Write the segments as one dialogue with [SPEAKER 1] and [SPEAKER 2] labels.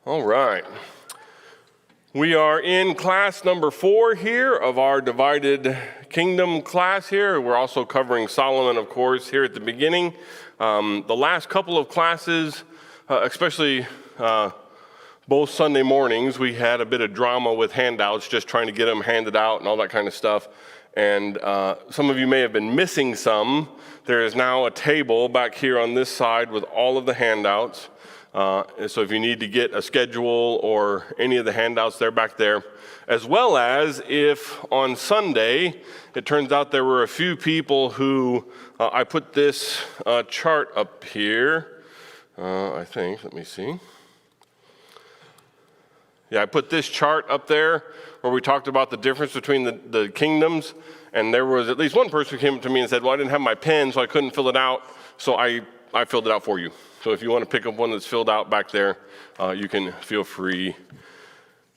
[SPEAKER 1] All right. We are in class number 4 here of our Divided Kingdom class here. We're also covering Solomon, of course, here at the beginning. The last couple of classes, especially both Sunday mornings, we had a bit of drama with handouts, just trying to get them handed out and all that kind of stuff. And some of you may have been missing some. There is now a table back here on this side with all of the handouts. And so if you need to get a schedule or any of the handouts, they're back there. As well as if on Sunday, it turns out there were a few people who, I put this chart up here, I think, let me see. Yeah, I put this chart up there where we talked about the difference between the kingdoms. And there was at least one person who came up to me and said, well, I didn't have my pen, so I couldn't fill it out. So I filled it out for you. So if you want to pick up one that's filled out back there, you can feel free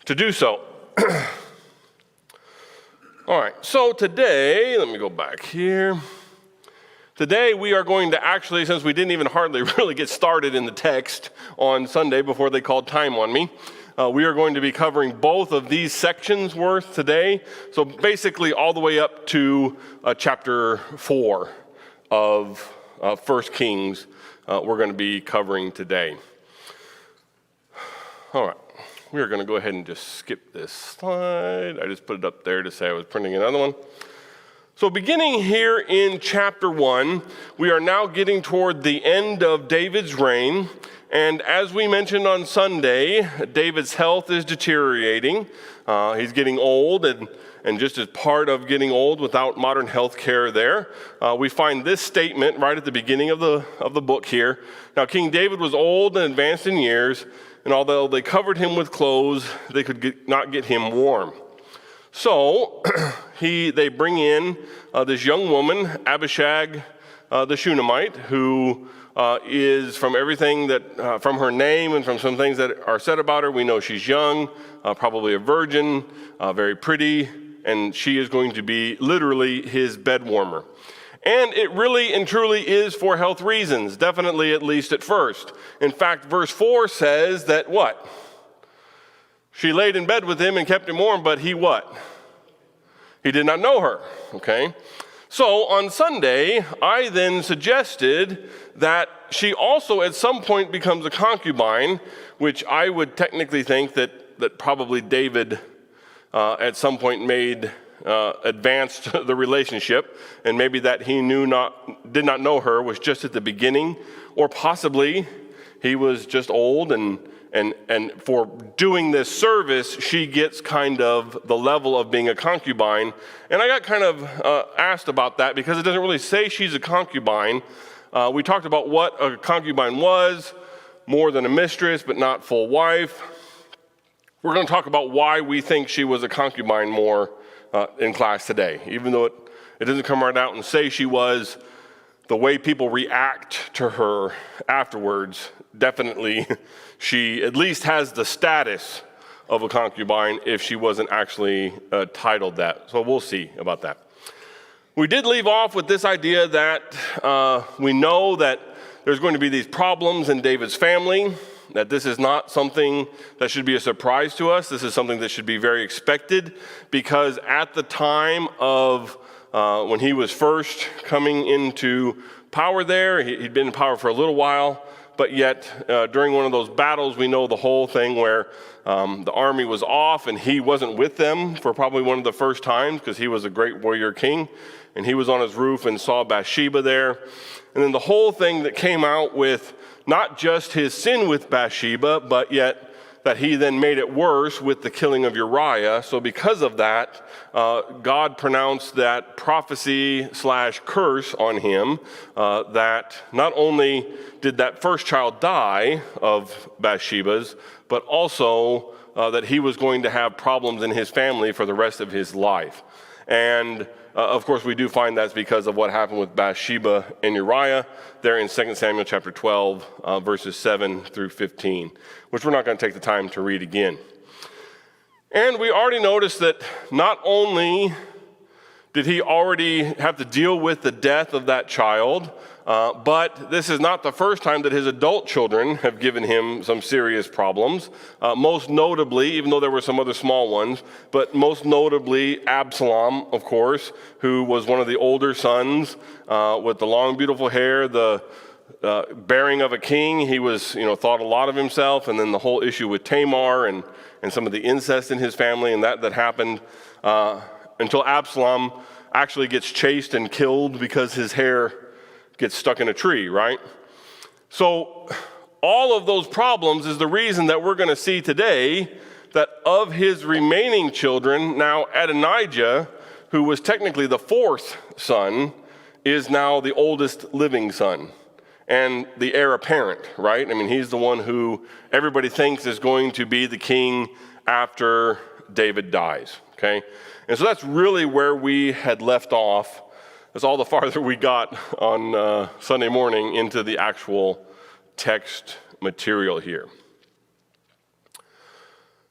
[SPEAKER 1] to do so. All right, so today, let me go back here. Today we are going to actually, since we didn't even hardly really get started in the text on Sunday before they called time on me, we are going to be covering both of these sections worth today. So basically all the way up to chapter 4 of 1 Kings. We're going to be covering today. All right, we are going to go ahead and just skip this slide. I just put it up there to say I was printing another one. So beginning here in chapter 1, we are now getting toward the end of David's reign. And as we mentioned on Sunday, David's health is deteriorating. He's getting old, and just as part of getting old without modern health care there, we find this statement right at the beginning of the book here. Now, King David was old and advanced in years, and although they covered him with clothes, they could not get him warm. So they bring in this young woman, Abishag the Shunammite, who is, from everything that, from her name and from some things that are said about her, we know she's young, probably a virgin, very pretty, and she is going to be literally his bed warmer. And it really and truly is for health reasons, definitely at least at first. In fact, verse 4 says that what? She laid in bed with him and kept him warm, but he what? He did not know her, okay? So on Sunday, I then suggested that she also at some point becomes a concubine, which I would technically think that probably David at some point advanced the relationship, and maybe that he did not know her was just at the beginning, or possibly he was just old and for doing this service, she gets kind of the level of being a concubine. And I got kind of asked about that because it doesn't really say she's a concubine. We talked about what a concubine was, more than a mistress, but not full wife. We're going to talk about why we think she was a concubine more in class today. Even though it doesn't come right out and say she was, the way people react to her afterwards, definitely she at least has the status of a concubine if she wasn't actually titled that. So we'll see about that. We did leave off with this idea that we know that there's going to be these problems in David's family, that this is not something that should be a surprise to us. This is something that should be very expected, because at the time of when he was first coming into power there, he'd been in power for a little while, but yet during one of those battles, we know the whole thing where the army was off and he wasn't with them for probably one of the first times, because he was a great warrior king, and he was on his roof and saw Bathsheba there. And then the whole thing that came out with not just his sin with Bathsheba, but yet that he then made it worse with the killing of Uriah. So because of that, God pronounced that prophecy/curse on him, that not only did that first child die of Bathsheba's, but also that he was going to have problems in his family for the rest of his life. And of course, we do find that's because of what happened with Bathsheba and Uriah there in 2 Samuel chapter 12, verses 7 through 15, which we're not going to take the time to read again. And we already noticed that not only did he already have to deal with the death of that child, But this is not the first time that his adult children have given him some serious problems. Most notably, even though there were some other small ones, but most notably Absalom, of course, who was one of the older sons with the long, beautiful hair, the bearing of a king. He was, thought a lot of himself, and then the whole issue with Tamar and some of the incest in his family, and that happened until Absalom actually gets chased and killed because his hair gets stuck in a tree, right? So all of those problems is the reason that we're going to see today that of his remaining children, now Adonijah, who was technically the fourth son, is now the oldest living son and the heir apparent, right? I mean, he's the one who everybody thinks is going to be the king after David dies, okay? And so that's really where we had left off. That's all the farther we got on Sunday morning into the actual text material here.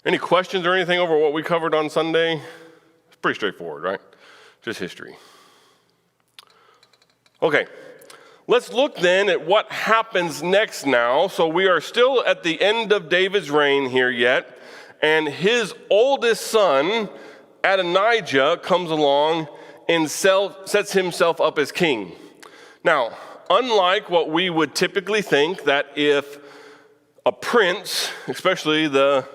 [SPEAKER 1] Any questions or anything over what we covered on Sunday? It's pretty straightforward, right? Just history. Okay, let's look then at what happens next now. So we are still at the end of David's reign here yet, and his oldest son, Adonijah, comes along and sets himself up as king. Now, unlike what we would typically think, that if a prince, especially the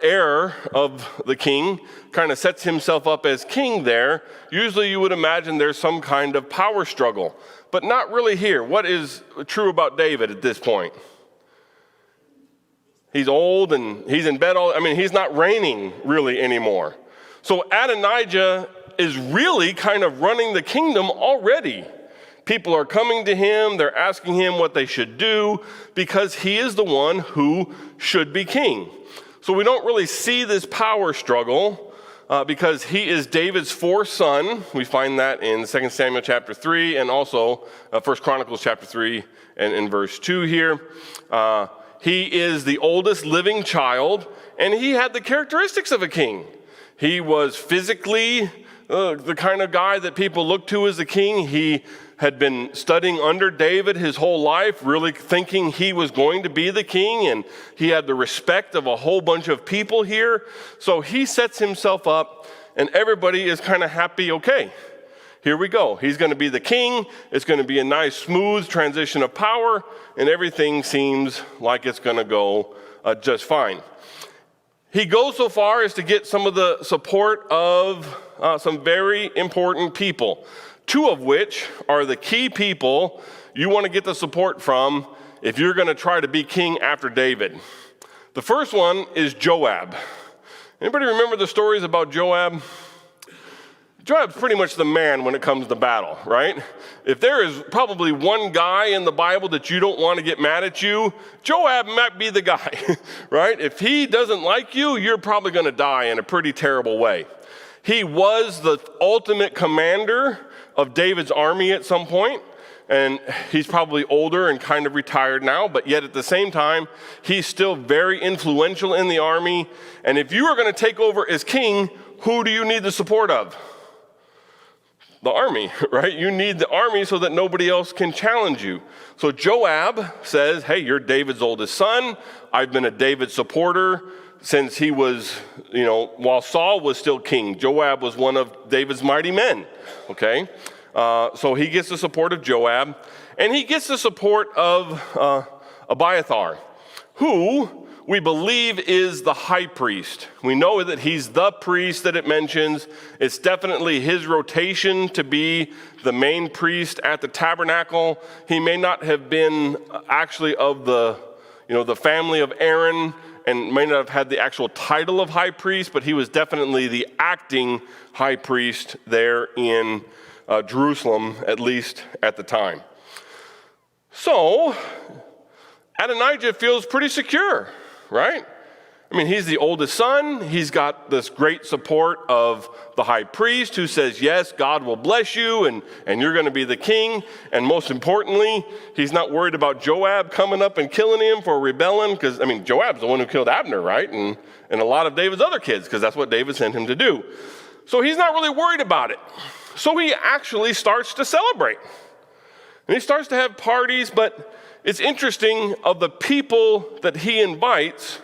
[SPEAKER 1] heir of the king, kind of sets himself up as king there, usually you would imagine there's some kind of power struggle. But not really here. What is true about David at this point? He's old and he's in bed he's not reigning really anymore. So Adonijah is really kind of running the kingdom already. People are coming to him, they're asking him what they should do because he is the one who should be king. So we don't really see this power struggle because he is David's fourth son. We find that in 2 Samuel chapter 3 and also 1 Chronicles chapter 3 and in verse 2 here. He is the oldest living child and he had the characteristics of a king. He was physically the kind of guy that people look to as a king. He had been studying under David his whole life, really thinking he was going to be the king, and he had the respect of a whole bunch of people here. So he sets himself up, and everybody is kind of happy, okay, here we go. He's going to be the king. It's going to be a nice, smooth transition of power, and everything seems like it's going to go just fine. He goes so far as to get some of the support of some very important people, two of which are the key people you want to get the support from if you're going to try to be king after David. The first one is Joab. Anybody remember the stories about Joab? Joab's pretty much the man when it comes to battle, right? If there is probably one guy in the Bible that you don't want to get mad at you, Joab might be the guy, right? If he doesn't like you, you're probably going to die in a pretty terrible way. He was the ultimate commander of David's army at some point, and he's probably older and kind of retired now, but yet at the same time, he's still very influential in the army. And if you are going to take over as king, who do you need the support of? The army, right? You need the army so that nobody else can challenge you. So Joab says, hey, you're David's oldest son. I've been a David supporter since he was, while Saul was still king. Joab was one of David's mighty men, okay? So he gets the support of Joab, and he gets the support of Abiathar, who we believe is the high priest. We know that he's the priest that it mentions. It's definitely his rotation to be the main priest at the tabernacle. He may not have been actually of the family of Aaron and may not have had the actual title of high priest, but he was definitely the acting high priest there in Jerusalem, at least at the time. So Adonijah feels pretty secure, right? I mean, he's the oldest son. He's got this great support of the high priest who says, yes, God will bless you and you're going to be the king. And most importantly, he's not worried about Joab coming up and killing him for rebelling because, Joab's the one who killed Abner, right? And a lot of David's other kids because that's what David sent him to do. So he's not really worried about it. So he actually starts to celebrate. And he starts to have parties, but it's interesting, of the people that he invites,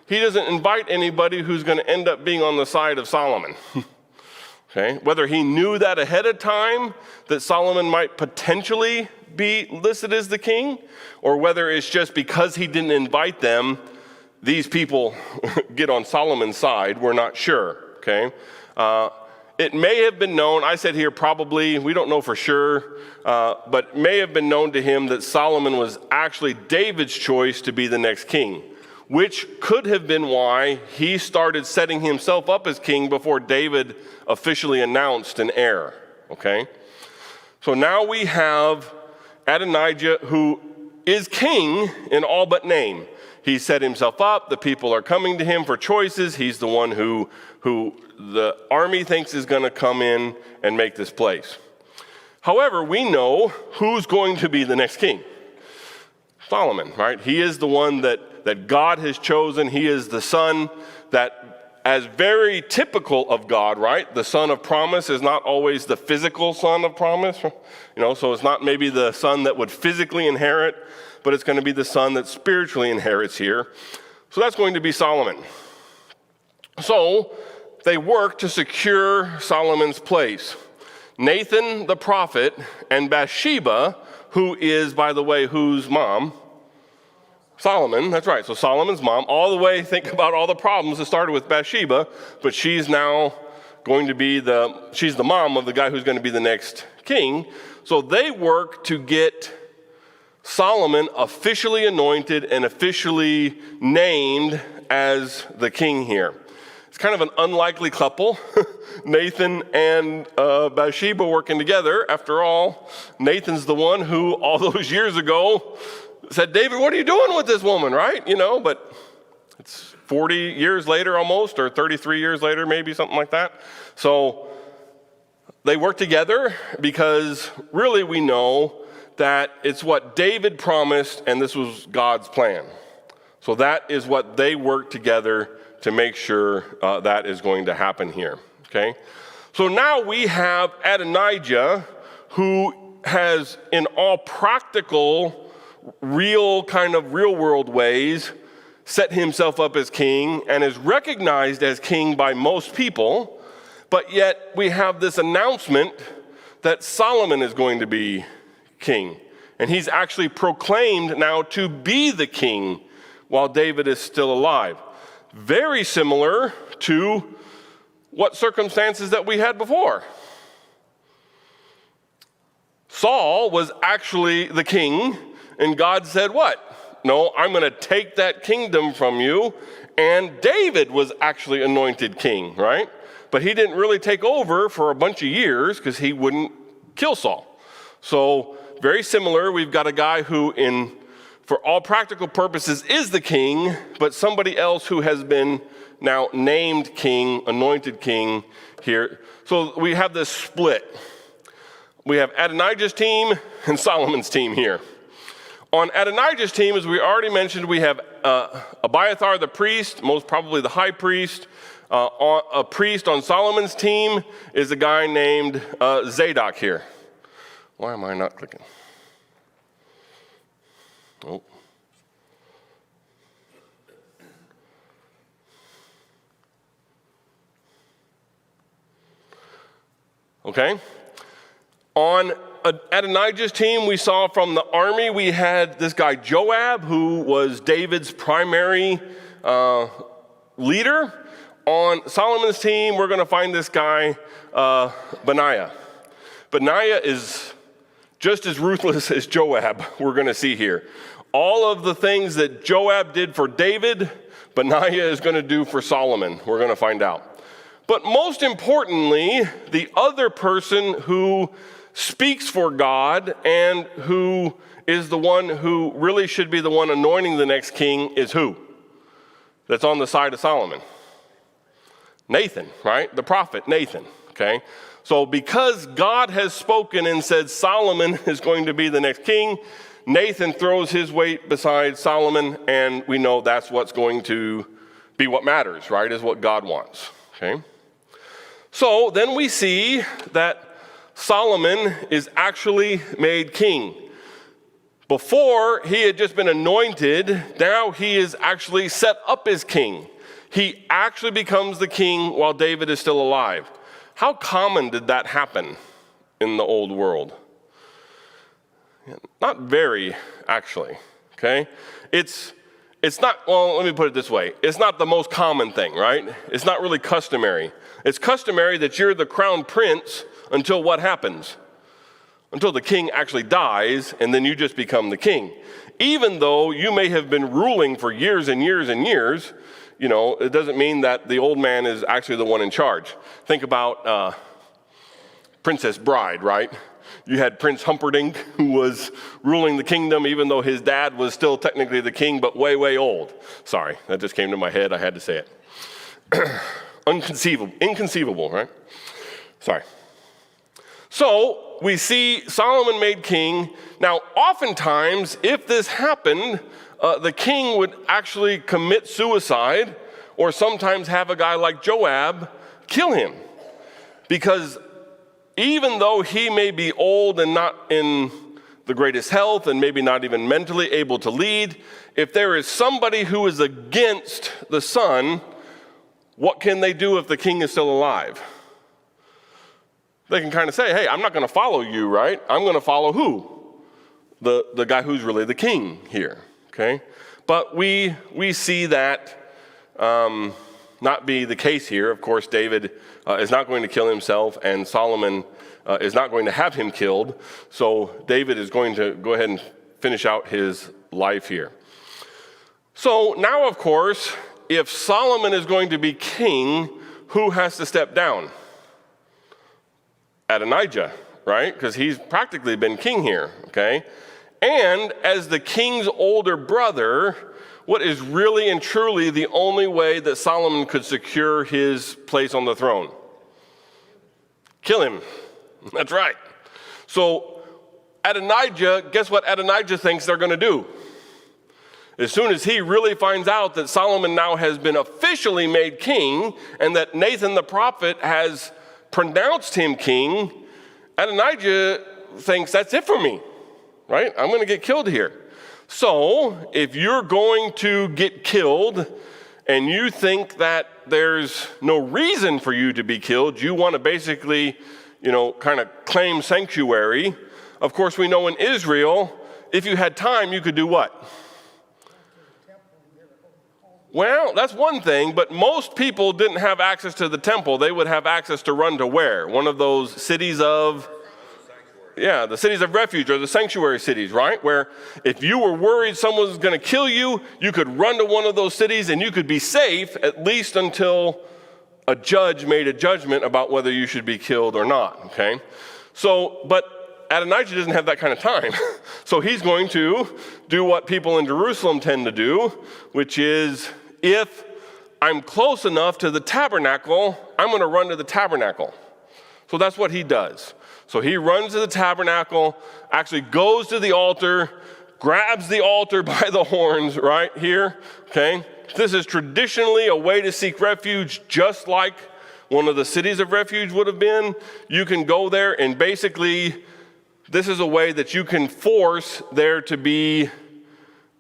[SPEAKER 1] he doesn't invite anybody who's going to end up being on the side of Solomon. Okay? Whether he knew that ahead of time, that Solomon might potentially be listed as the king, or whether it's just because he didn't invite them, these people get on Solomon's side, we're not sure. Okay? It may have been known, I said here probably, we don't know for sure, but may have been known to him that Solomon was actually David's choice to be the next king, which could have been why he started setting himself up as king before David officially announced an heir. Okay? So now we have Adonijah, who is king in all but name. He set himself up, the people are coming to him for choices, he's the one who the army thinks is going to come in and make this place. However, we know who's going to be the next king. Solomon, right? He is the one that God has chosen. He is the son that, as very typical of God, right? The son of promise is not always the physical son of promise. So it's not maybe the son that would physically inherit, but it's going to be the son that spiritually inherits here. So that's going to be Solomon. So they work to secure Solomon's place. Nathan the prophet and Bathsheba, who is, by the way, whose mom? Solomon, that's right. So Solomon's mom, all the way, think about all the problems that started with Bathsheba, but she's now going to be she's the mom of the guy who's going to be the next king. So they work to get Solomon officially anointed and officially named as the king here. It's kind of an unlikely couple, Nathan and Bathsheba working together. After all, Nathan's the one who all those years ago said, David, what are you doing with this woman, right? But it's 40 years later almost, or 33 years later, maybe something like that. So they work together because really we know that it's what David promised and this was God's plan. So that is what they work together to make sure that is going to happen here, okay? So now we have Adonijah, who has, in all practical, real world ways, set himself up as king and is recognized as king by most people, but yet we have this announcement that Solomon is going to be king. And he's actually proclaimed now to be the king while David is still alive. Very similar to what circumstances that we had before. Saul was actually the king, and God said what? No, I'm going to take that kingdom from you. And David was actually anointed king, right? But he didn't really take over for a bunch of years because he wouldn't kill Saul. So very similar, we've got a guy who for all practical purposes is the king, but somebody else who has been now named king, anointed king here. So we have this split. We have Adonijah's team and Solomon's team here. On Adonijah's team, as we already mentioned, we have Abiathar the priest, most probably the high priest. A priest on Solomon's team is a guy named Zadok here. Why am I not clicking? Oh. Okay. On Adonijah's team, we saw from the army, we had this guy Joab, who was David's primary leader. On Solomon's team, we're going to find this guy, Benaiah. Benaiah is just as ruthless as Joab, we're going to see here. All of the things that Joab did for David, Benaiah is going to do for Solomon. We're going to find out. But most importantly, the other person who speaks for God and who is the one who really should be the one anointing the next king is who? That's on the side of Solomon. Nathan, right? The prophet Nathan, okay? So because God has spoken and said Solomon is going to be the next king, Nathan throws his weight beside Solomon, and we know that's what's going to be what matters, right? Is what God wants, okay? So then we see that Solomon is actually made king. Before, he had just been anointed. Now he is actually set up as king. He actually becomes the king while David is still alive. How common did that happen in the old world? Not very, actually, okay? It's not, well, let me put it this way. It's not the most common thing, right? It's not really customary. It's customary that you're the crown prince until what happens? Until the king actually dies, and then you just become the king. Even though you may have been ruling for years and years and years, it doesn't mean that the old man is actually the one in charge. Think about Princess Bride, right? You had Prince Humperdinck, who was ruling the kingdom, even though his dad was still technically the king, but way, way old. Sorry, that just came to my head. I had to say it. Inconceivable, right? Sorry. So we see Solomon made king. Now, oftentimes, if this happened, the king would actually commit suicide, or sometimes have a guy like Joab kill him. Because even though he may be old and not in the greatest health and maybe not even mentally able to lead, if there is somebody who is against the son, what can they do if the king is still alive? They can kind of say, hey, I'm not going to follow you, right? I'm going to follow who? The guy who's really the king here, okay? But we see that not be the case here. Of course, David is not going to kill himself, and Solomon is not going to have him killed. So David is going to go ahead and finish out his life here. So now, of course, if Solomon is going to be king, who has to step down? Adonijah, right? Because he's practically been king here, okay? And as the king's older brother, what is really and truly the only way that Solomon could secure his place on the throne? Kill him. That's right. So Adonijah, guess what Adonijah thinks they're going to do? As soon as he really finds out that Solomon now has been officially made king and that Nathan the prophet has pronounced him king, Adonijah thinks that's it for me, right? I'm going to get killed here. So if you're going to get killed and you think that there's no reason for you to be killed, you want to basically, kind of claim sanctuary. Of course, we know in Israel, if you had time, you could do what? Well, that's one thing, but most people didn't have access to the temple. They would have access to run to where? One of those cities of, the cities of refuge or the sanctuary cities, right? Where if you were worried someone was going to kill you, you could run to one of those cities and you could be safe at least until a judge made a judgment about whether you should be killed or not, okay? So, but Adonijah doesn't have that kind of time. So he's going to do what people in Jerusalem tend to do, which is if I'm close enough to the tabernacle, I'm going to run to the tabernacle. So that's what he does. So he runs to the tabernacle, actually goes to the altar, grabs the altar by the horns right here, okay? This is traditionally a way to seek refuge, just like one of the cities of refuge would have been. You can go there and basically this is a way that you can force there to be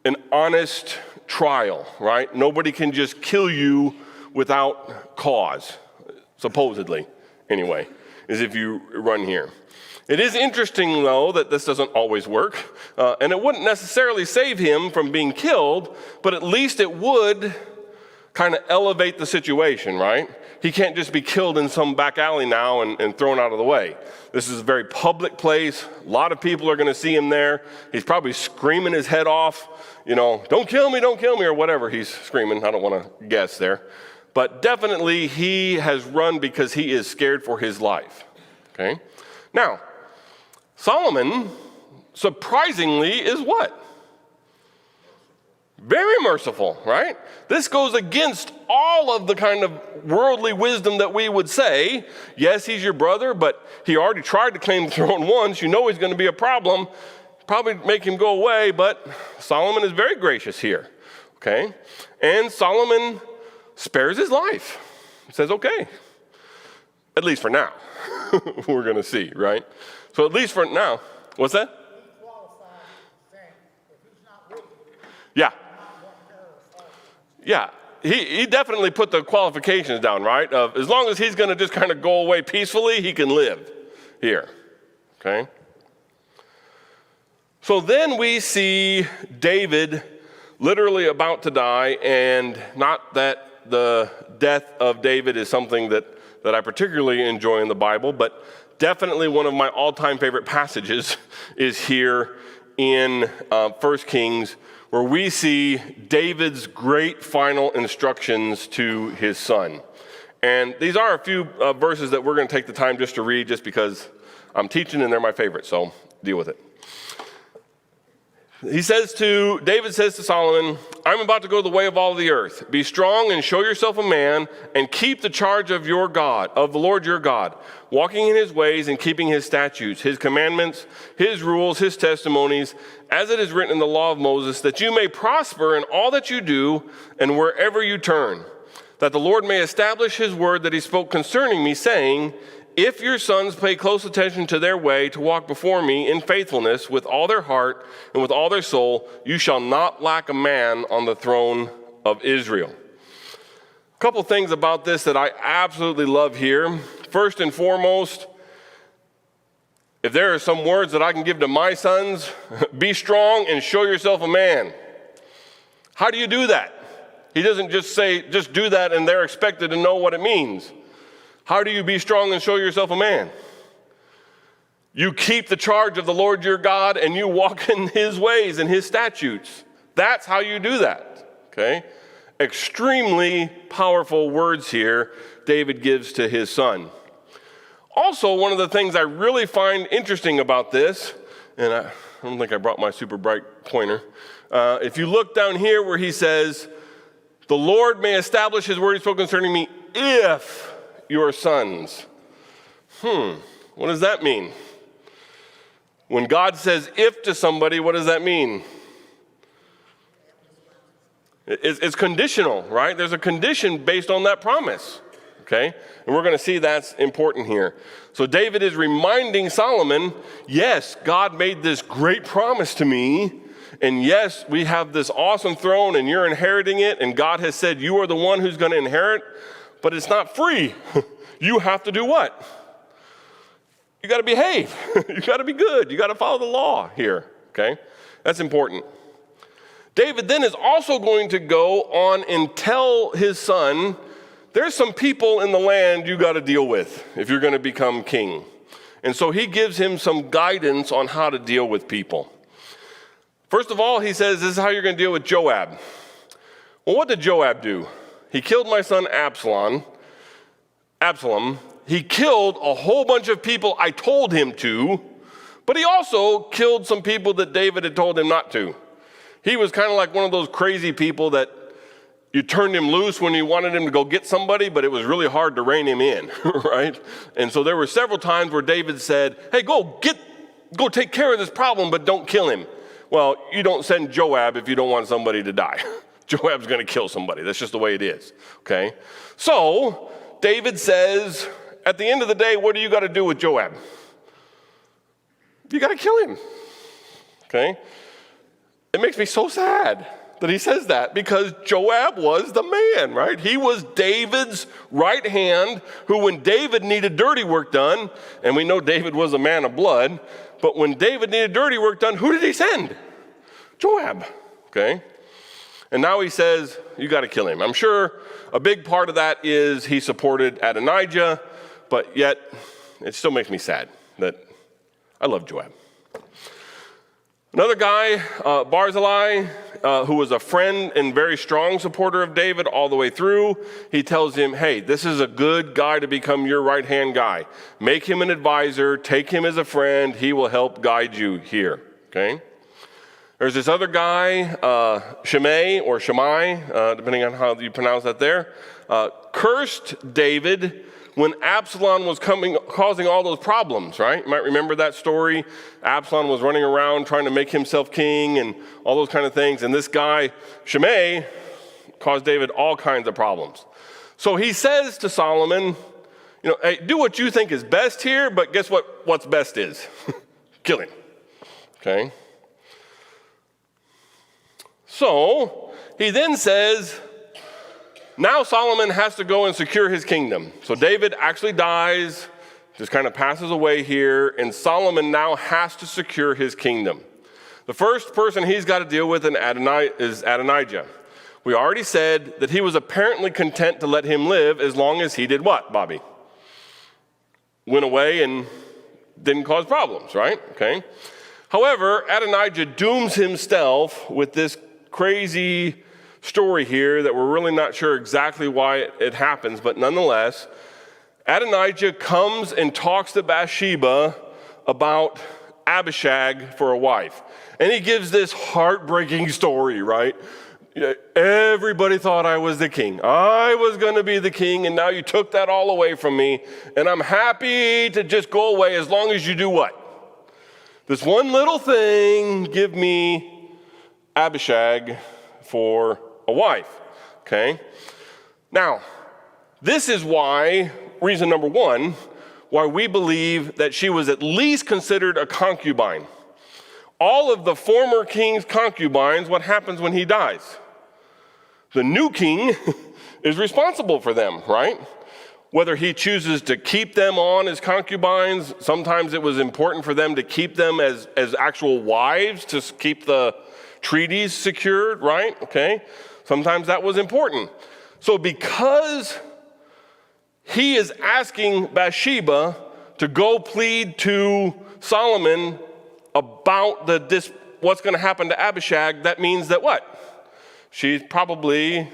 [SPEAKER 1] an honest trial, right? Nobody can just kill you without cause, supposedly, anyway, is if you run here. It is interesting, though, that this doesn't always work, and it wouldn't necessarily save him from being killed, but at least it would kind of elevate the situation, right? He can't just be killed in some back alley now and thrown out of the way. This is a very public place. A lot of people are going to see him there. He's probably screaming his head off, don't kill me, or whatever he's screaming. I don't want to guess there. But definitely he has run because he is scared for his life, okay? Now, Solomon, surprisingly, is what? Very merciful, right? This goes against all of the kind of worldly wisdom that we would say. Yes, he's your brother, but he already tried to claim the throne once. He's going to be a problem. Probably make him go away, but Solomon is very gracious here, okay? And Solomon spares his life. He says, okay, at least for now. We're going to see, right? So at least for now. What's that? Yeah. Yeah. He definitely put the qualifications down, right? Of as long as he's going to just kind of go away peacefully, he can live here. Okay? So then we see David literally about to die, and not that the death of David is something that I particularly enjoy in the Bible, but definitely one of my all-time favorite passages is here in 1 Kings, where we see David's great final instructions to his son. And these are a few verses that we're going to take the time just to read, just because I'm teaching and they're my favorite, so deal with it. David says to Solomon, I'm about to go the way of all the earth. Be strong and show yourself a man, and keep the charge of your God, of the Lord your God, walking in his ways and keeping his statutes, his commandments, his rules, his testimonies, as it is written in the law of Moses, that you may prosper in all that you do and wherever you turn, that the Lord may establish his word that he spoke concerning me, saying, if your sons pay close attention to their way to walk before me in faithfulness with all their heart and with all their soul, you shall not lack a man on the throne of Israel. A couple things about this that I absolutely love here. First and foremost, if there are some words that I can give to my sons, be strong and show yourself a man. How do you do that? He doesn't just say, just do that, and they're expected to know what it means. How do you be strong and show yourself a man? You keep the charge of the Lord your God, and you walk in his ways and his statutes. That's how you do that, okay? Extremely powerful words here David gives to his son. Also, one of the things I really find interesting about this, and I don't think I brought my super bright pointer. If you look down here where he says, the Lord may establish his word he spoke concerning me if your sons. What does that mean? When God says if to somebody, what does that mean? It's conditional, right? There's a condition based on that promise, okay? And we're going to see that's important here. So David is reminding Solomon, yes, God made this great promise to me, and yes, we have this awesome throne, and you're inheriting it, and God has said you are the one who's going to inherit, but it's not free. You have to do what? You got to behave. You got to be good. You got to follow the law here, okay? That's important. David then is also going to go on and tell his son, there's some people in the land you got to deal with if you're going to become king. And so he gives him some guidance on how to deal with people. First of all, he says, this is how you're going to deal with Joab. Well, what did Joab do? He killed my son Absalom. He killed a whole bunch of people I told him to, but he also killed some people that David had told him not to. He was kind of like one of those crazy people that you turned him loose when you wanted him to go get somebody, but it was really hard to rein him in, right? And so there were several times where David said, hey, go take care of this problem, but don't kill him. Well, you don't send Joab if you don't want somebody to die. Joab's going to kill somebody. That's just the way it is, okay? So David says, at the end of the day, what do you got to do with Joab? You got to kill him, okay? It makes me so sad that he says that, because Joab was the man, right? He was David's right hand, who when David needed dirty work done, and we know David was a man of blood, but when David needed dirty work done, who did he send? Joab, okay? And now he says, you got to kill him. I'm sure a big part of that is he supported Adonijah, but yet it still makes me sad that I love Joab. Another guy, Barzillai, who was a friend and very strong supporter of David all the way through, he tells him, hey, this is a good guy to become your right-hand guy. Make him an advisor, take him as a friend, he will help guide you here, okay? There's this other guy, Shimei, depending on how you pronounce that there, cursed David when Absalom was causing all those problems, right? You might remember that story. Absalom was running around trying to make himself king and all those kind of things. And this guy, Shimei, caused David all kinds of problems. So he says to Solomon, hey, do what you think is best here, but guess what? What's best is kill him, okay? So he then says, now Solomon has to go and secure his kingdom. So David actually dies, just kind of passes away here, and Solomon now has to secure his kingdom. The first person he's got to deal with is Adonijah. We already said that he was apparently content to let him live as long as he did what, Bobby? Went away and didn't cause problems, right? Okay. However, Adonijah dooms himself with this crazy story here that we're really not sure exactly why it happens, but nonetheless, Adonijah comes and talks to Bathsheba about Abishag for a wife. And he gives this heartbreaking story, right? Everybody thought I was the king. I was going to be the king, and now you took that all away from me, and I'm happy to just go away as long as you do what? This one little thing, give me Abishag for a wife, okay? Now, this is why, reason number one, why we believe that she was at least considered a concubine. All of the former king's concubines, what happens when he dies? The new king is responsible for them, right? Whether he chooses to keep them on as concubines, sometimes it was important for them to keep them as actual wives to keep the treaties secured, right? Okay. Sometimes that was important. So because he is asking Bathsheba to go plead to Solomon about what's going to happen to Abishag, that means that what? She's probably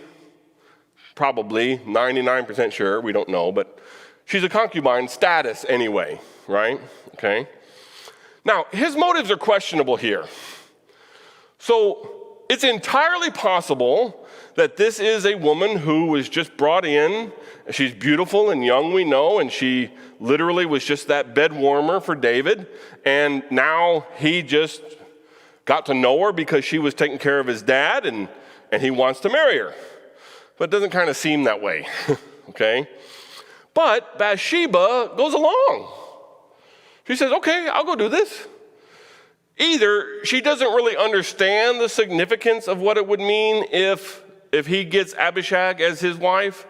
[SPEAKER 1] 99% sure, we don't know, but she's a concubine status anyway, right? Okay. Now, his motives are questionable here. So it's entirely possible that this is a woman who was just brought in. She's beautiful and young, we know, and she literally was just that bed warmer for David. And now he just got to know her because she was taking care of his dad, and he wants to marry her. But it doesn't kind of seem that way, okay? But Bathsheba goes along. She says, okay, I'll go do this. Either she doesn't really understand the significance of what it would mean if he gets Abishag as his wife,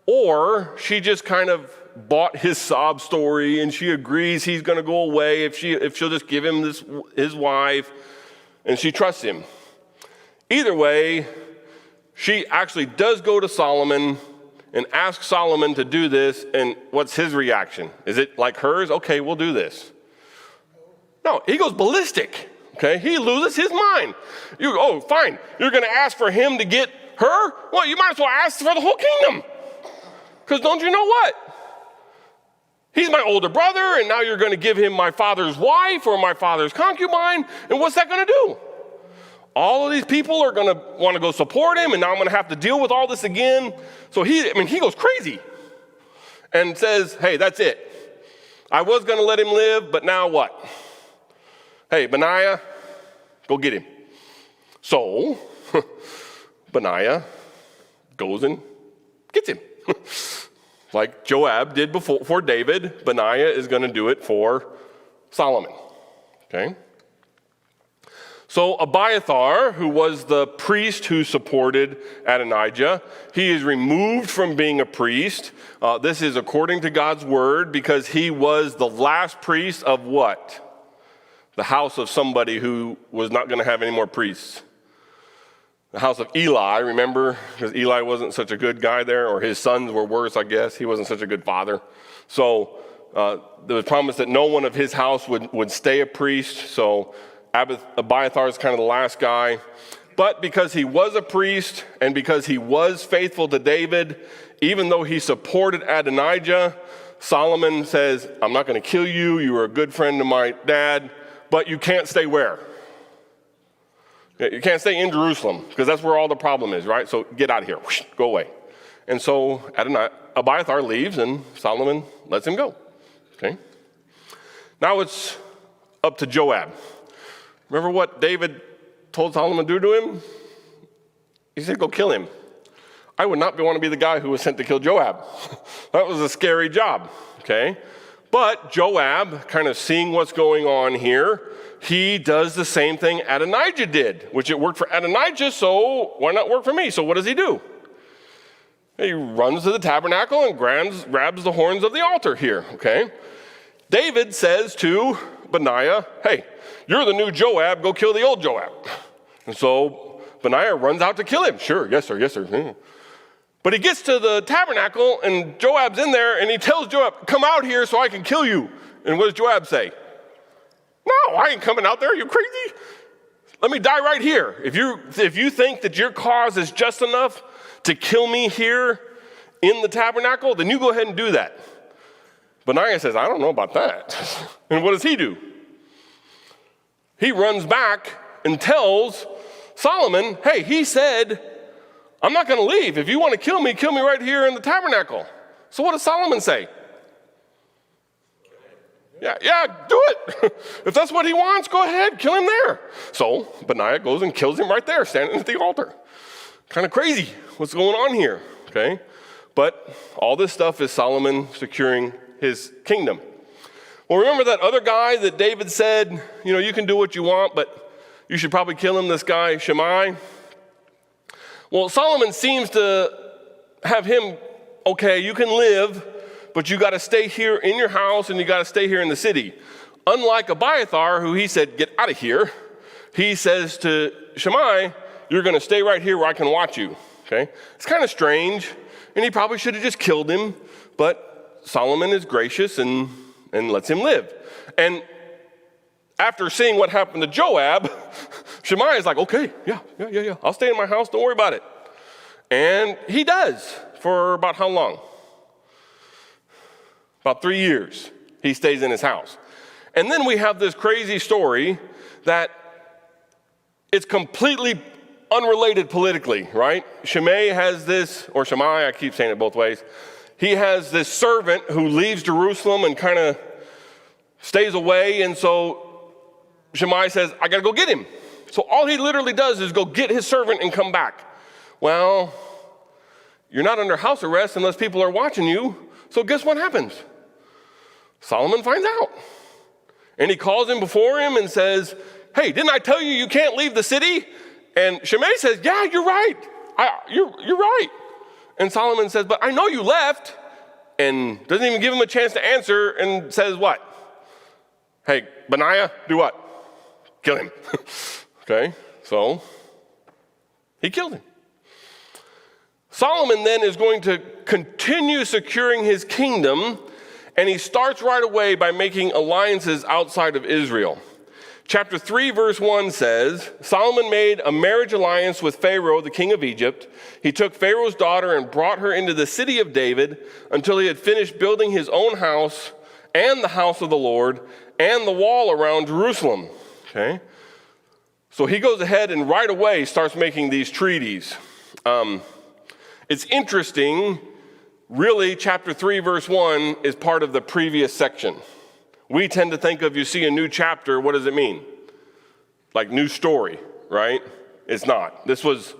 [SPEAKER 1] or she just kind of bought his sob story and she agrees he's going to go away if she'll just give him his wife, and she trusts him. Either way, she actually does go to Solomon and ask Solomon to do this, and what's his reaction? Is it like hers? Okay, we'll do this. No, he goes ballistic, okay? He loses his mind. Fine, you're going to ask for him to get her? Well, you might as well ask for the whole kingdom. Because don't you know what? He's my older brother, and now you're going to give him my father's wife or my father's concubine, and what's that going to do? All of these people are going to want to go support him, and now I'm going to have to deal with all this again. So he goes crazy and says, hey, that's it. I was going to let him live, but now what? Hey, Benaiah, go get him. So Benaiah goes and gets him. Like Joab did for David, Benaiah is going to do it for Solomon. Okay? So Abiathar, who was the priest who supported Adonijah, he is removed from being a priest. This is according to God's word because he was the last priest of what? The house of somebody who was not going to have any more priests. The house of Eli, remember? Because Eli wasn't such a good guy there, or his sons were worse, I guess. He wasn't such a good father. So there was promise that no one of his house would stay a priest. So Abiathar is kind of the last guy. But because he was a priest and because he was faithful to David, even though he supported Adonijah, Solomon says, I'm not going to kill you. You were a good friend of my dad, but you can't stay where? You can't stay in Jerusalem because that's where all the problem is, right? So get out of here. Whoosh, go away. And so Abiathar leaves and Solomon lets him go. Okay. Now it's up to Joab. Remember what David told Solomon to do to him? He said, go kill him. I would not want to be the guy who was sent to kill Joab. That was a scary job, okay? But Joab, kind of seeing what's going on here, he does the same thing Adonijah did, which it worked for Adonijah, so why not work for me? So what does he do? He runs to the tabernacle and grabs the horns of the altar here, okay? David says to Benaiah, hey, you're the new Joab, go kill the old Joab. And so Benaiah runs out to kill him. Sure, yes, sir, yes, sir. But he gets to the tabernacle, and Joab's in there, and he tells Joab, come out here so I can kill you. And what does Joab say? No, I ain't coming out there. Are you crazy? Let me die right here. If you think that your cause is just enough to kill me here in the tabernacle, then you go ahead and do that. Benaiah says, I don't know about that. And what does he do? He runs back and tells Solomon, hey, he said, I'm not going to leave. If you want to kill me right here in the tabernacle. So what does Solomon say? Yeah, do it. If that's what he wants, go ahead, kill him there. So Benaiah goes and kills him right there, standing at the altar. Kind of crazy what's going on here, okay? But all this stuff is Solomon securing his kingdom. Well, remember that other guy that David said, you can do what you want, but you should probably kill him, this guy, Shimei? Well, Solomon seems to have him, okay, you can live, but you got to stay here in your house and you got to stay here in the city. Unlike Abiathar, who he said, get out of here, he says to Shimei, you're going to stay right here where I can watch you, okay? It's kind of strange, and he probably should have just killed him, but Solomon is gracious and lets him live. And after seeing what happened to Joab, Shimei is like, okay, yeah, I'll stay in my house, don't worry about it. And he does, for about how long? About 3 years, he stays in his house. And then we have this crazy story that it's completely unrelated politically, right? Shimei has this, or Shimei, I keep saying it both ways. He has this servant who leaves Jerusalem and kind of stays away. And so Shimei says, I got to go get him. So all he literally does is go get his servant and come back. Well, you're not under house arrest unless people are watching you. So guess what happens? Solomon finds out. And he calls him before him and says, hey, didn't I tell you you can't leave the city? And Shimei says, yeah, you're right. You're right. And Solomon says, but I know you left. And doesn't even give him a chance to answer and says what? Hey, Benaiah, do what? Kill him. Okay, so he killed him. Solomon then is going to continue securing his kingdom, and he starts right away by making alliances outside of Israel. Chapter 3, verse 1 says, Solomon made a marriage alliance with Pharaoh, the king of Egypt. He took Pharaoh's daughter and brought her into the city of David until he had finished building his own house and the house of the Lord and the wall around Jerusalem. Okay? So he goes ahead and right away starts making these treaties. It's interesting, really, chapter 3, verse 1 is part of the previous section. We tend to think of, you see a new chapter, what does it mean? Like new story, right? It's not. This was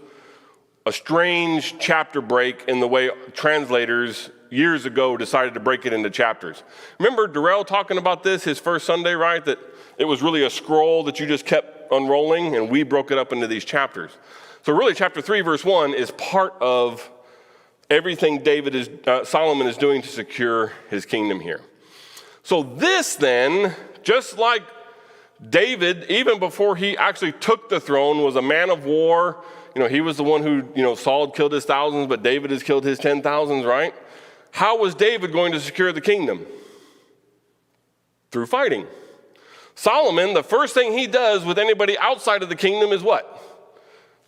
[SPEAKER 1] a strange chapter break in the way translators years ago decided to break it into chapters. Remember Darrell talking about this his first Sunday, right? That it was really a scroll that you just kept unrolling, and we broke it up into these chapters. So really, chapter 3, verse 1 is part of everything Solomon is doing to secure his kingdom here. So this then, just like David, even before he actually took the throne, was a man of war. He was the one who, Saul killed his thousands, but David has killed his 10,000s, right? How was David going to secure the kingdom? Through fighting. Solomon, the first thing he does with anybody outside of the kingdom is what?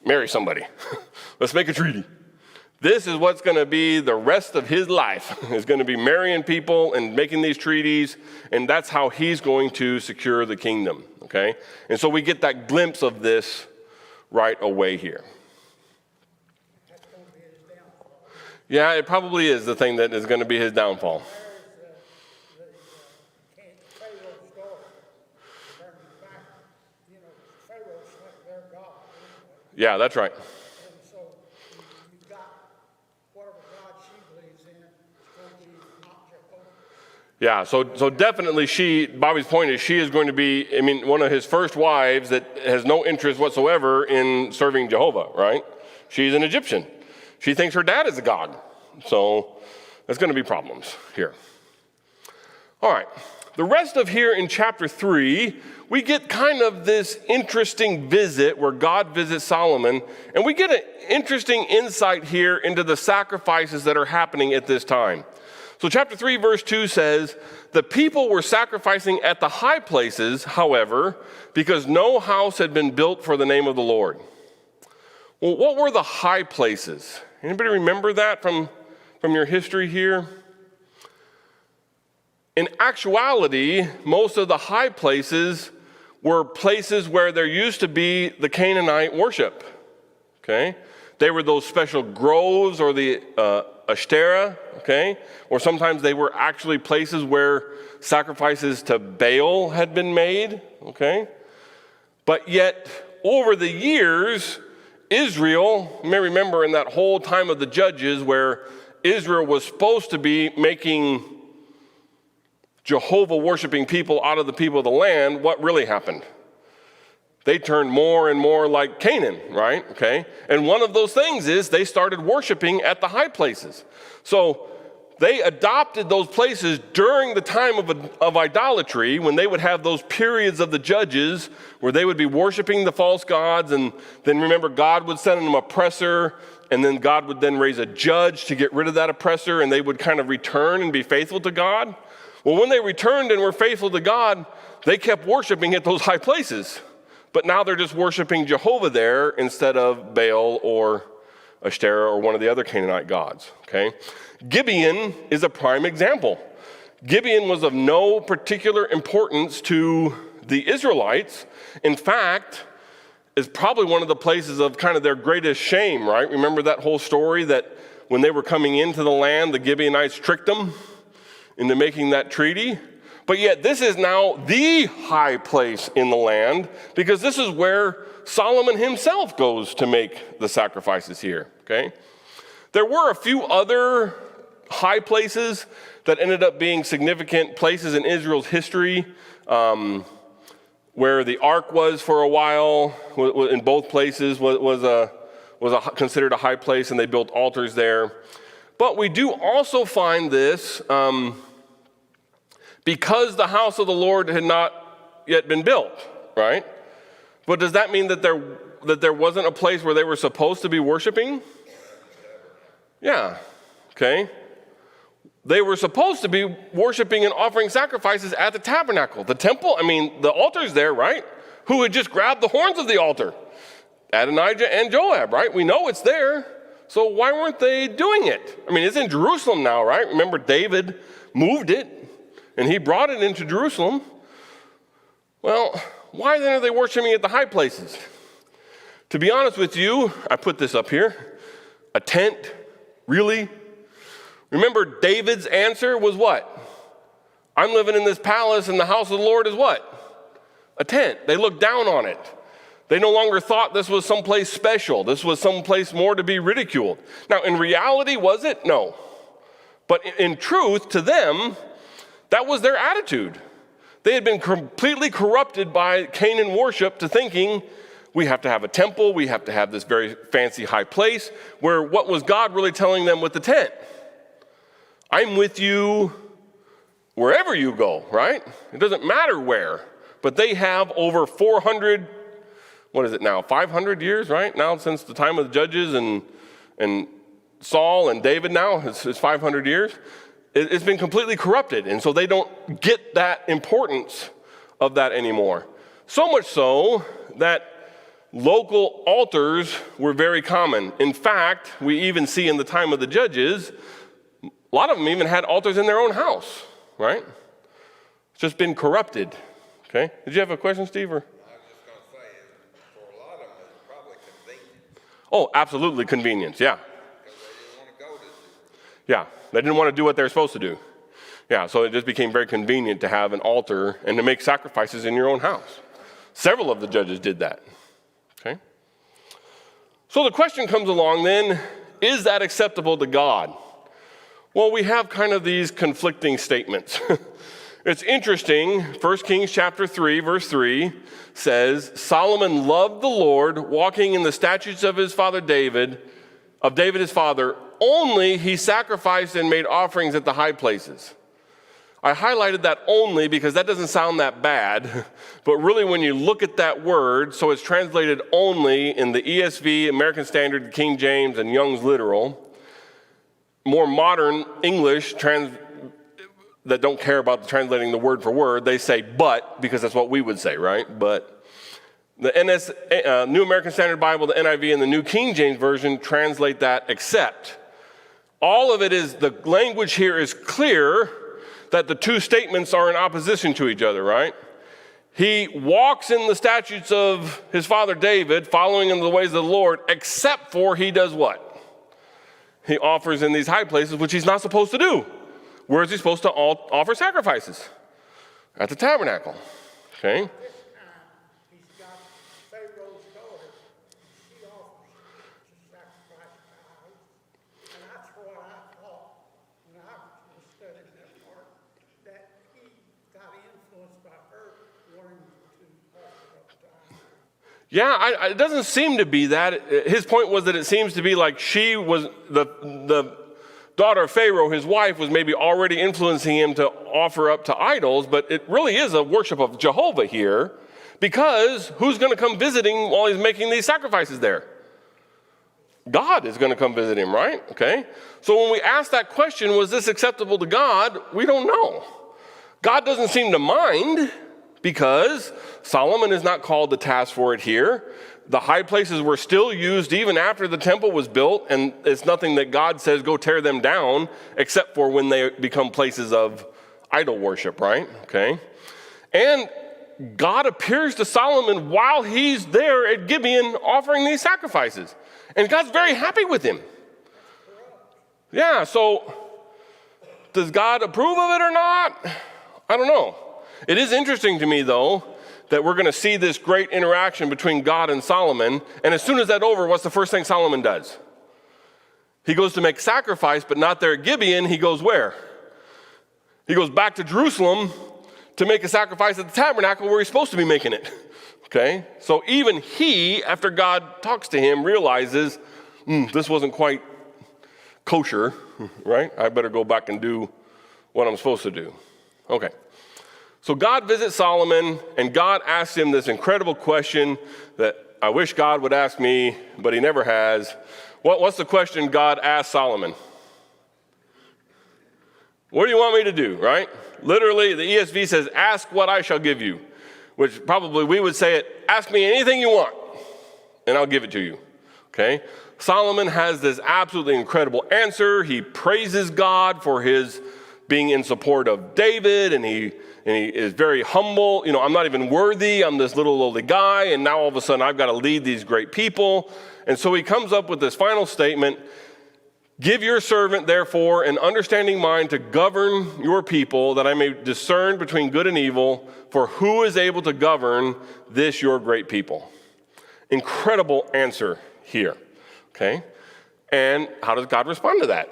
[SPEAKER 1] Marry somebody. Let's make a treaty. This is what's going to be the rest of his life, is going to be marrying people and making these treaties, and that's how he's going to secure the kingdom, okay? And so we get that glimpse of this right away here.
[SPEAKER 2] That's going to be his downfall.
[SPEAKER 1] Yeah, it probably is the thing that is going to be his downfall.
[SPEAKER 2] Pharaoh's daughter. Back, Pharaoh slept their God.
[SPEAKER 1] Yeah, that's right.
[SPEAKER 2] And so you've got whatever God she believes in, it's going to be not Jehovah.
[SPEAKER 1] Yeah, so definitely Bobby's point is she is going to be, one of his first wives that has no interest whatsoever in serving Jehovah, right? She's an Egyptian. She thinks her dad is a god. So there's going to be problems here. All right, the rest of here in chapter 3, we get kind of this interesting visit where God visits Solomon, and we get an interesting insight here into the sacrifices that are happening at this time. So chapter 3, verse 2 says, the people were sacrificing at the high places, however, because no house had been built for the name of the Lord. Well, what were the high places? Anybody remember that from your history here? In actuality, most of the high places were places where there used to be the Canaanite worship, okay? They were those special groves or the Ashtoreth, okay? Or sometimes they were actually places where sacrifices to Baal had been made, okay? But yet, over the years, Israel, you may remember in that whole time of the Judges where Israel was supposed to be making Jehovah worshiping people out of the people of the land, what really happened? They turned more and more like Canaan, right? Okay. And one of those things is they started worshiping at the high places. So they adopted those places during the time of idolatry, when they would have those periods of the Judges where they would be worshiping the false gods. And then remember, God would send them an oppressor, and then God would then raise a judge to get rid of that oppressor, and they would kind of return and be faithful to God. Well, when they returned and were faithful to God, they kept worshiping at those high places. But now they're just worshiping Jehovah there instead of Baal or Ashtoreth or one of the other Canaanite gods, okay? Gibeon is a prime example. Gibeon was of no particular importance to the Israelites. In fact, it's probably one of the places of kind of their greatest shame, right? Remember that whole story that when they were coming into the land, the Gibeonites tricked them into making that treaty? But yet this is now the high place in the land, because this is where Solomon himself goes to make the sacrifices here, okay? There were a few other high places that ended up being significant places in Israel's history, where the ark was for a while, in both places, was considered a high place, and they built altars there. But we do also find this because the house of the Lord had not yet been built, right? But does that mean that there wasn't a place where they were supposed to be worshiping? Yeah, okay. They were supposed to be worshiping and offering sacrifices at the tabernacle. The temple, the altar's there, right? Who had just grabbed the horns of the altar? Adonijah and Joab, right? We know it's there. So why weren't they doing it? It's in Jerusalem now, right? Remember, David moved it, and he brought it into Jerusalem. Well, why then are they worshiping at the high places? To be honest with you, I put this up here. A tent? Really? Remember, David's answer was what? I'm living in this palace, and the house of the Lord is what? A tent. They looked down on it. They no longer thought this was someplace special. This was someplace more to be ridiculed. Now, in reality, was it? No. But in truth, to them, that was their attitude. They had been completely corrupted by Canaan worship to thinking, we have to have a temple, we have to have this very fancy high place, where what was God really telling them with the tent? I'm with you wherever you go, right? It doesn't matter where. But they have over 400, 500 years, right? Now since the time of the Judges and Saul and David now, it's 500 years. It's been completely corrupted, and so they don't get that importance of that anymore. So much so that local altars were very common. In fact, we even see in the time of the Judges, a lot of them even had altars in their own house, right? It's just been corrupted, okay? Did you have a question, Steve? Or?
[SPEAKER 3] I was just going to say, for a lot of them, it's probably convenient.
[SPEAKER 1] Oh, absolutely convenience, yeah.
[SPEAKER 3] Because they didn't want to go to.
[SPEAKER 1] Yeah, they didn't want to do what they were supposed to do. Yeah, so it just became very convenient to have an altar and to make sacrifices in your own house. Several of the judges did that, okay? So the question comes along then, is that acceptable to God? Well, we have kind of these conflicting statements. It's interesting, 1 Kings chapter 3, verse 3 says, Solomon loved the Lord, walking in the statutes of his father David, of David his father, only he sacrificed and made offerings at the high places. I highlighted that only because that doesn't sound that bad, but really when you look at that word, so it's translated only in the ESV, American Standard, King James, and Young's Literal. More modern English that don't care about translating the word for word, they say but, because that's what we would say, right? But the New American Standard Bible, the NIV, and the New King James Version translate that except. All of it is, the language here is clear that the two statements are in opposition to each other, right? He walks in the statutes of his father David, following in the ways of the Lord, except for he does what? He offers in these high places, which he's not supposed to do. Where is he supposed to offer sacrifices? At the tabernacle, okay?
[SPEAKER 2] This time, he's got Pharaoh's daughter. She offers to sacrifice cows. And that's what I thought when I was studying that part, that he got influenced by her wanting to offer up to idols.
[SPEAKER 1] Yeah, it doesn't seem to be that. His point was that it seems to be like she was, the daughter of Pharaoh, his wife, was maybe already influencing him to offer up to idols, but it really is a worship of Jehovah here, because who's going to come visiting while he's making these sacrifices there? God is going to come visit him, right? Okay. So when we ask that question, was this acceptable to God? We don't know. God doesn't seem to mind, because Solomon is not called to task for it here. The high places were still used even after the temple was built, and it's nothing that God says go tear them down, except for when they become places of idol worship, right? Okay. And God appears to Solomon while he's there at Gibeon offering these sacrifices. And God's very happy with him. Yeah, so does God approve of it or not? I don't know. It is interesting to me, though, that we're going to see this great interaction between God and Solomon. And as soon as that's over, what's the first thing Solomon does? He goes to make sacrifice, but not there at Gibeon. He goes where? He goes back to Jerusalem to make a sacrifice at the tabernacle where he's supposed to be making it. Okay? So even he, after God talks to him, realizes, this wasn't quite kosher, right? I better go back and do what I'm supposed to do. Okay. So God visits Solomon, and God asks him this incredible question that I wish God would ask me, but he never has. What's the question God asked Solomon? What do you want me to do, right? Literally, the ESV says, ask what I shall give you, which probably we would say it, ask me anything you want, and I'll give it to you, okay? Solomon has this absolutely incredible answer. He praises God for his being in support of David, and he is very humble. You know, I'm not even worthy. I'm this little lowly guy, and now all of a sudden I've got to lead these great people. And so he comes up with this final statement, give your servant, therefore, an understanding mind to govern your people, that I may discern between good and evil, for who is able to govern this your great people? Incredible answer here, okay? And how does God respond to that?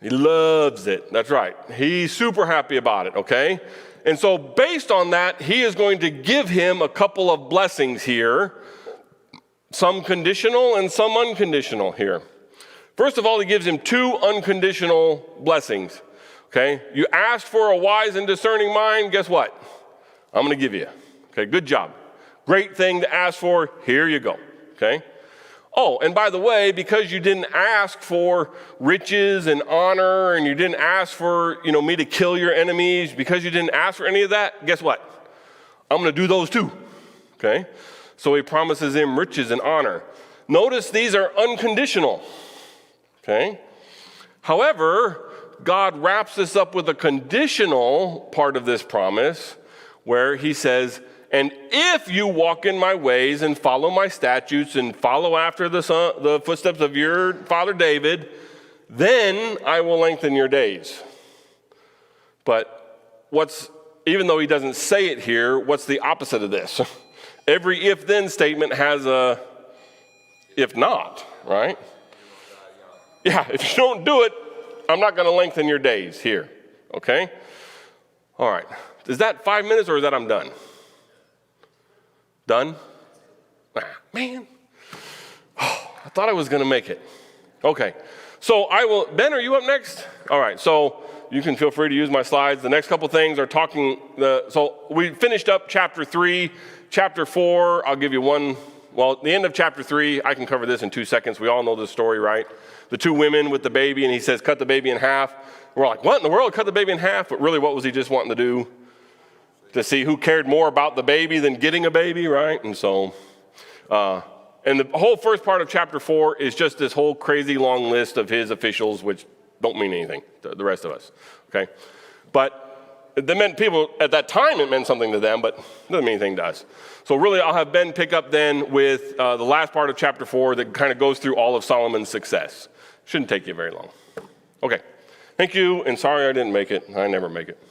[SPEAKER 1] He loves it. That's right. He's super happy about it, okay? And so based on that, he is going to give him a couple of blessings here, some conditional and some unconditional here. First of all, he gives him two unconditional blessings, okay? You asked for a wise and discerning mind, guess what? I'm going to give you. Okay, good job. Great thing to ask for, here you go, okay? Oh, and by the way, because you didn't ask for riches and honor, and you didn't ask for, me to kill your enemies, because you didn't ask for any of that, guess what? I'm going to do those too, okay? So he promises him riches and honor. Notice these are unconditional, okay? However, God wraps this up with a conditional part of this promise, where he says, and if you walk in my ways and follow my statutes and follow after the footsteps of your father David, then I will lengthen your days. But even though he doesn't say it here, what's the opposite of this? Every if-then statement has a if not, right? Yeah, if you don't do it, I'm not going to lengthen your days here, okay? All right. Is that 5 minutes or is that I'm done? Done? Man. Oh, I thought I was going to make it. Okay. So Ben, are you up next? All right. So you can feel free to use my slides. The next couple things are so we finished up chapter 3. Chapter 4, I'll give you the end of chapter 3, I can cover this in 2 seconds. We all know this story, right? The 2 women with the baby, and he says, cut the baby in half. We're like, what in the world, cut the baby in half? But really, what was he just wanting to do? To see who cared more about the baby than getting a baby, right? And so, and the whole first part of chapter 4 is just this whole crazy long list of his officials, which don't mean anything to the rest of us, okay? But it meant people, at that time, it meant something to them, but it doesn't mean anything to us. So really, I'll have Ben pick up then with the last part of chapter 4 that kind of goes through all of Solomon's success. Shouldn't take you very long. Okay, thank you, and sorry I didn't make it. I never make it.